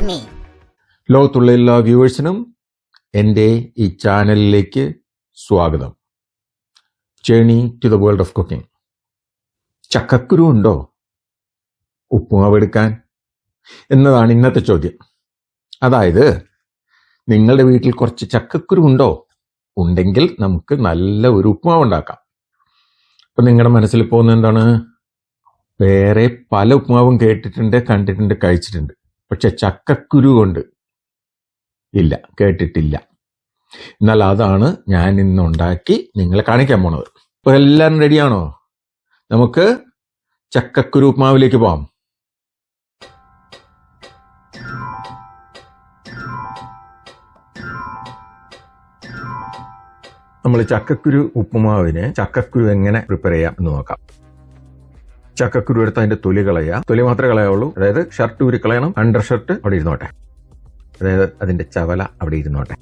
me. ലോകത്തുള്ള എല്ലാ വ്യൂവേഴ്സിനും എൻ്റെ ഈ ചാനലിലേക്ക് സ്വാഗതം. Journey to the world of cooking. ചക്കക്കുരു ഉണ്ടോ ഉപ്പുമാവ് എടുക്കാൻ എന്നതാണ് ഇന്നത്തെ ചോദ്യം. അതായത്, നിങ്ങളുടെ വീട്ടിൽ കുറച്ച് ചക്കക്കുരു ഉണ്ടോ? ഉണ്ടെങ്കിൽ നമുക്ക് നല്ല ഒരു ഉപ്പുമാവ് ഉണ്ടാക്കാം. അപ്പം നിങ്ങളുടെ മനസ്സിൽ പോകുന്നത് എന്താണ്? വേറെ പല ഉപ്പുമാവും കേട്ടിട്ടുണ്ട്, കണ്ടിട്ടുണ്ട്, കഴിച്ചിട്ടുണ്ട്. പക്ഷെ ചക്കക്കുരു കൊണ്ട് ഇല്ല, കേട്ടിട്ടില്ല. എന്നാൽ അതാണ് ഞാൻ ഇന്ന് ഉണ്ടാക്കി നിങ്ങളെ കാണിക്കാൻ പോണത്. അപ്പോൾ എല്ലാവരും റെഡിയാണോ? നമുക്ക് ചക്കക്കുരു ഉപ്പുമാവിലേക്ക് പോകാം. നമ്മൾ ചക്കക്കുരു ഉപ്പുമാവിന് ചക്കക്കുരു എങ്ങനെ പ്രിപ്പയർ ചെയ്യാം എന്ന് നോക്കാം. ചക്കക്കുരു എടുത്ത് അതിന്റെ തൊലി കളയുക. തൊലി മാത്രമേ കളയാവുള്ളൂ. അതായത് ഷർട്ട് ഊരി കളയണം. അണ്ടർ ഷർട്ട് അവിടെ ഇരുന്നോട്ടെ. അതായത് അതിന്റെ ചവല അവിടെ ഇരുന്നോട്ടെ.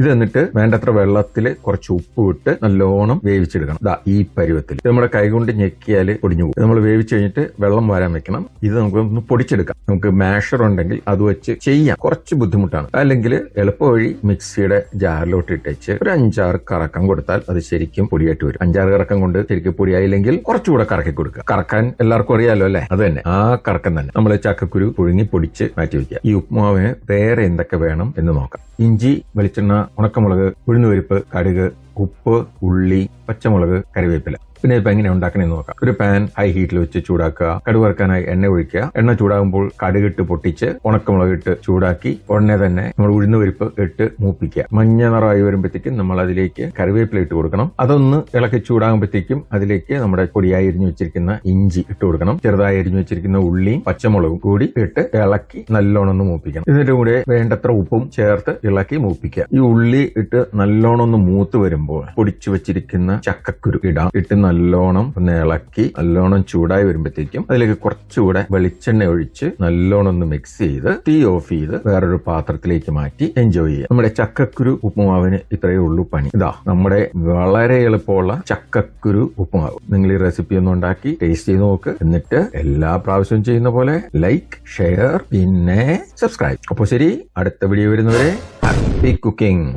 ഇത് എന്നിട്ട് വേണ്ടത്ര വെള്ളത്തിൽ കുറച്ച് ഉപ്പ് ഇട്ട് നല്ലോണം വേവിച്ചെടുക്കണം. ഈ പരുവത്തിൽ നമ്മുടെ കൈകൊണ്ട് ഞെക്കിയാൽ പൊടിഞ്ഞു പോകും. നമ്മൾ വേവിച്ച് കഴിഞ്ഞിട്ട് വെള്ളം വരാൻ വെക്കണം. ഇത് നമുക്ക് ഒന്ന് പൊടിച്ചെടുക്കാം. നമുക്ക് മാഷർ ഉണ്ടെങ്കിൽ അത് വെച്ച് ചെയ്യാം. കുറച്ച് ബുദ്ധിമുട്ടാണ്. അല്ലെങ്കിൽ എളുപ്പ വഴി മിക്സിയുടെ ജാറിലോട്ട് ഇട്ടേച്ച് ഒരു 5-6 കറക്കം കൊടുത്താൽ അത് ശരിക്കും പൊടിയായിട്ട് വരും. 5-6 കറക്കം കൊണ്ട് ശരിക്കും പൊടിയായില്ലെങ്കിൽ കുറച്ചുകൂടെ കറക്കി കൊടുക്കുക. കറക്കാൻ എല്ലാവർക്കും അറിയാലോ അല്ലെ? അത് തന്നെ, ആ കറക്കം തന്നെ. നമ്മൾ ചക്കക്കുരു പുഴുങ്ങി പൊടിച്ച് മാറ്റി വയ്ക്കുക. ഈ ഉപ്പുമാവിന് വേറെ എന്തൊക്കെ വേണം എന്ന് നോക്കാം. ഇഞ്ചി, വെളിച്ചെണ്ണ, ഉണക്കമുളക്, ഉഴുന്നുപരിപ്പ്, കടുക്, ഉപ്പ്, ഉള്ളി, പച്ചമുളക്, കറിവേപ്പില. പിന്നെ ഇപ്പം എങ്ങനെ ഉണ്ടാക്കണമെന്ന് നോക്കാം. ഒരു പാൻ ഹൈ ഹീറ്റിൽ വെച്ച് ചൂടാക്കുക. കടുക് വറുക്കാനായി എണ്ണ ഒഴിക്കുക. എണ്ണ ചൂടാകുമ്പോൾ കടുകിട്ട് പൊട്ടിച്ച് ഉണക്കമുളക് ഇട്ട് ചൂടാക്കി ഉടനെ തന്നെ നമ്മൾ ഉഴുന്നുപരിപ്പ് ഇട്ട് മൂപ്പിക്കുക. മഞ്ഞ നിറമായി വരുമ്പോഴത്തേക്കും നമ്മൾ അതിലേക്ക് കറിവേപ്പില ഇട്ട് കൊടുക്കണം. അതൊന്ന് ഇളക്കി ചൂടാകുമ്പോഴത്തേക്കും അതിലേക്ക് നമ്മുടെ പൊടിയായി അരിഞ്ഞു വെച്ചിരിക്കുന്ന ഇഞ്ചി ഇട്ട് കൊടുക്കണം. ചെറുതായി അരിഞ്ഞു വെച്ചിരിക്കുന്ന ഉള്ളിയും പച്ചമുളകും കൂടി ഇട്ട് ഇളക്കി നല്ലോണം ഒന്ന് മൂപ്പിക്കണം. ഇതിന്റെ കൂടെ വേണ്ടത്ര ഉപ്പും ചേർത്ത് ഇളക്കി മൂപ്പിക്കുക. ഈ ഉള്ളി ഇട്ട് നല്ലോണം ഒന്ന് മൂത്ത് വരുമ്പോൾ പൊടിച്ചു വെച്ചിരിക്കുന്ന ചക്കക്കുരു ഇടാം. ഇട്ട് നല്ലോണം ഒന്ന് ഇളക്കി നല്ലോണം ചൂടായി വരുമ്പോഴത്തേക്കും അതിലേക്ക് കുറച്ചുകൂടെ വെളിച്ചെണ്ണ ഒഴിച്ച് നല്ലോണം ഒന്ന് മിക്സ് ചെയ്ത് തീ ഓഫ് ചെയ്ത് വേറൊരു പാത്രത്തിലേക്ക് മാറ്റി എൻജോയ് ചെയ്യുക. നമ്മുടെ ചക്കക്കുരു ഉപ്പുമാവിന് ഇത്രയേ ഉള്ളൂ പണി. നമ്മുടെ വളരെ എളുപ്പമുള്ള ചക്കക്കുരു ഉപ്പുമാവ്. നിങ്ങൾ ഈ റെസിപ്പി ഒന്ന് ഉണ്ടാക്കി ടേസ്റ്റ് ചെയ്ത് നോക്ക്. എന്നിട്ട് എല്ലാ പ്രാവശ്യവും ചെയ്യുന്ന പോലെ ലൈക്ക്, ഷെയർ, പിന്നെ സബ്സ്ക്രൈബ്. അപ്പോൾ ശരി, അടുത്ത വീഡിയോ വരുന്നവരെ ഹാപ്പി കുക്കിംഗ്.